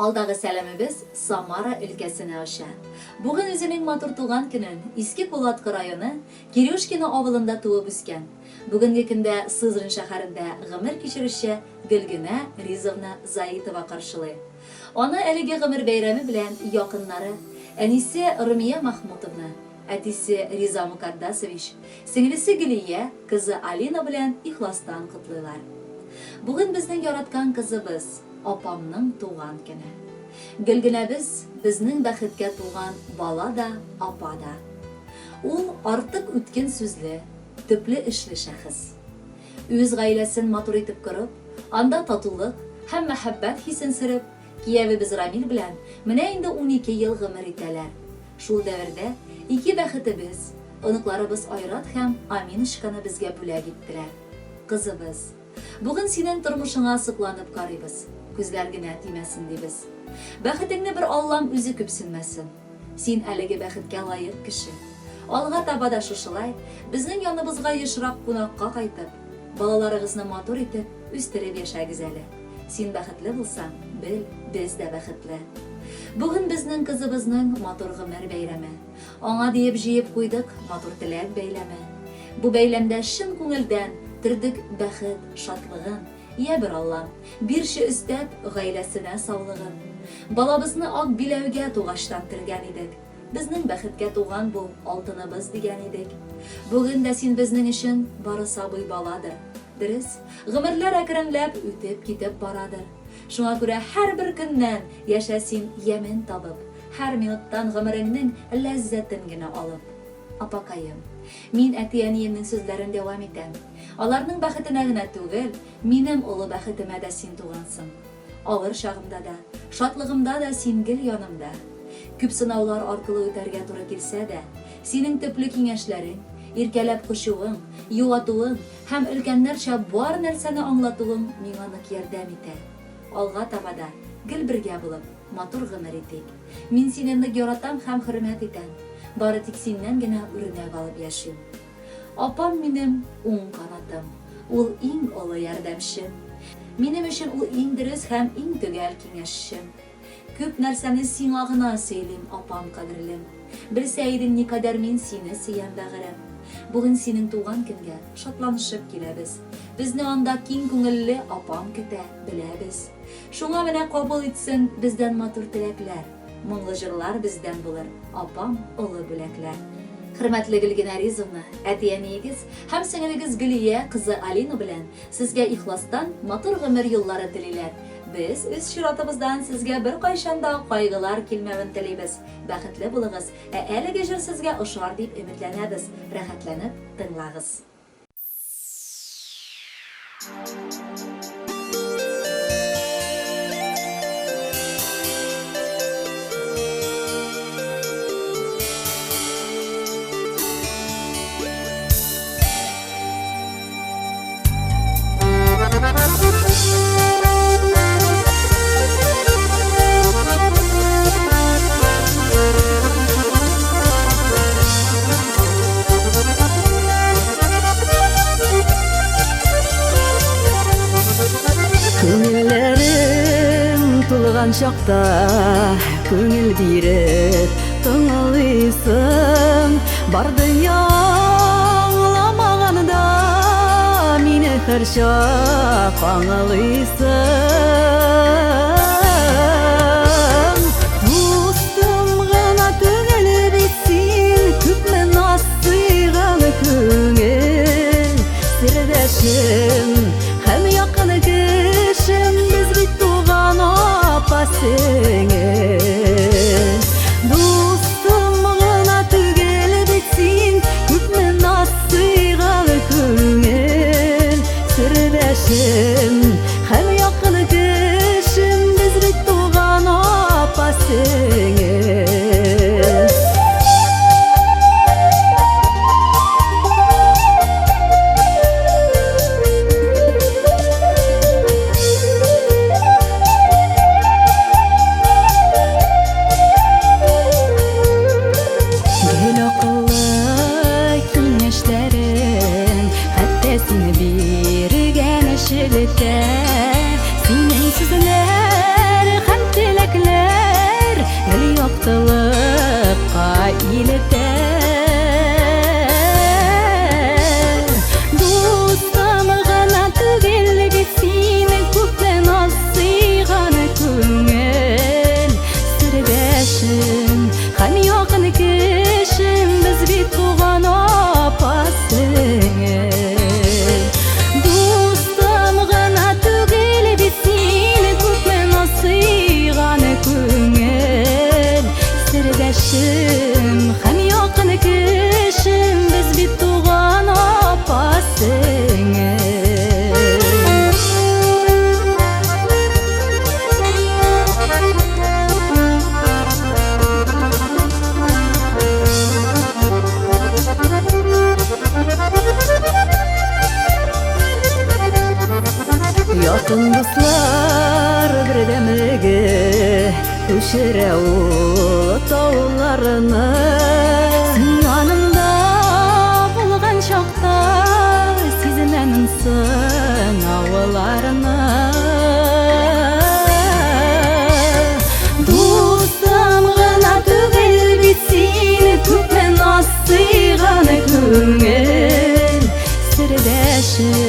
Алдагы сәламебез Самара өлкәсенә аша. Бүген үзенең матур туган көнен Иске Кулатка районы Кирюшкино авылында туып үскән. Бүгенге көндә Сызрань шәһәрендә гомер кичерүче Гөлгенә Ризовна Заитова каршылый. Аны әлеге гомер бәйрәме белән якыннары әнисе Румия Махмутовна, әтисе Риза Мукаддасович, сеңлесе Гөлия, кызы Алина белән ихластан котлыйлар. Бүген безнең яраткан кызыбыз апамның туган көне. Гөлгенәбез безнең бәхеткә туган бала да, апа да. Ул артык үткен сүзле, төпле эшле шәхес. Үз гаиләсен матур итеп корып, анда татулык һәм мәхәббәт хисен сөреп, киявебез Рамил белән менә инде 12 ел гомер итәләр. Шул дәвердә ике бәхетебез, оныкларыбыз Айрат һәм Аминушканы безгә бүләк иттеләр. Кызыбыз, бүген синең тормышыңа сокланып карыйбыз. Күзләр генә тимәсен дибез. Бәхетеңне бер Аллам үзе күпсенмәсен. Син әлеге бәхеткә лаек кеше. Алга таба да шушылай безнең яныбызга ешрак кунакка кайтып, балаларыгызны матур итеп үстереп яшәгез әле. Син бәхетле булсаң, бел, без дә бәхетле. Бүген безнең кызыбызның матур гомер бәйрәме. Аңа диеп җыеп куйдык матур теләк бәйләме. Бу бәйләмдә шын күңелдән төрдек бәхет, шатлыгын, я бер Аллам, бирче өстәп гаиләсенә саулыгын. Балабызны ак биләүгә тугаштан тергән идек. Безнең бәхеткә туган бу алтыныбыз дигән идек. Бүген дә син безнең өчен бары сабый баладыр. Дөрес, гомерләр әкренләп үтеп китеп барадыр. Шуңа күрә һәрбер көннән яшә син ямин табып, һәр минуттан гомереңнең ләззәтен генә алып. Апакаем, мин әти-әниемнең сүзләрен дәвам итәм. Аларның бәхетенә генә түгел, минем улы бәхетемә дә син тугансың. Авыр чагымда да, шатлыгымда да син гел янымда. Күп сынаулар аркылы үтәргә туры килсә дә, синең төпле киңәшләрең, иркәләп кушуың, юатуың һәм өлкәннәрчә бар нәрсәне аңлатуың миңа нык ярдәм итә. Алга таба да гел бергә булып, матур гомер итик. Мин сине нык яратам һәм хөрмәт итәм. Бары тик синнән генә үрнәк алып яшим. Апам минем уң канатым, ул иң олы ярдәмчем. Минем өчен ул иң дөрес һәм иң төгәл киңәшчем. Күп нәрсәне сиңа гына сөйлим, апам кадерлем. Белсә идең никадәр мин сине сөям бәгърем. Бүген синең туган көнгә шатланышып киләбез. Безне анда киң күңелле апам көтә, беләбез. Шуңа менә кабул итсен бездән матур теләкләр. Моңлы җырлар бездән булыр, апам олы бүләкләр. Хөрмәтле Гөлгенә Ризовна, әти-әниегез һәм сеңлегез Гөлия кызы Алина белән сезгә ихластан матур гомер юллары телиләр. Без үз чиратыбыздан сезгә бер кайчан да кайгылар килмәвен телибез. Бәхетле булыгыз. Әлеге җыр сезгә ошар дип өметләнәбез. Рәхәтләнеп тыңлагыз. Күңелләрем тулган чакта күңел биреп тыңлыйсың. Бар дөнья аңламаганда мине һәр чак аңлыйсың. Дустым гына түгел бит син, күпме наз сыйган күңел. Сердәшем һәм якын кешем, без бит туган апа сеңел. Дустым гына түгел бит син, күпме наз сыйган күңел. Сердәшем һәм якын кешем, без бит туган апа сеңел. Син биргән шелтә Алтын дуслар бердәмеге Күчерә ул тауларыны Син янымда булган чакта Сизенәмсең авылларыны Дустым гына түгел бит син Күпме насыйганы күңел Сердәшем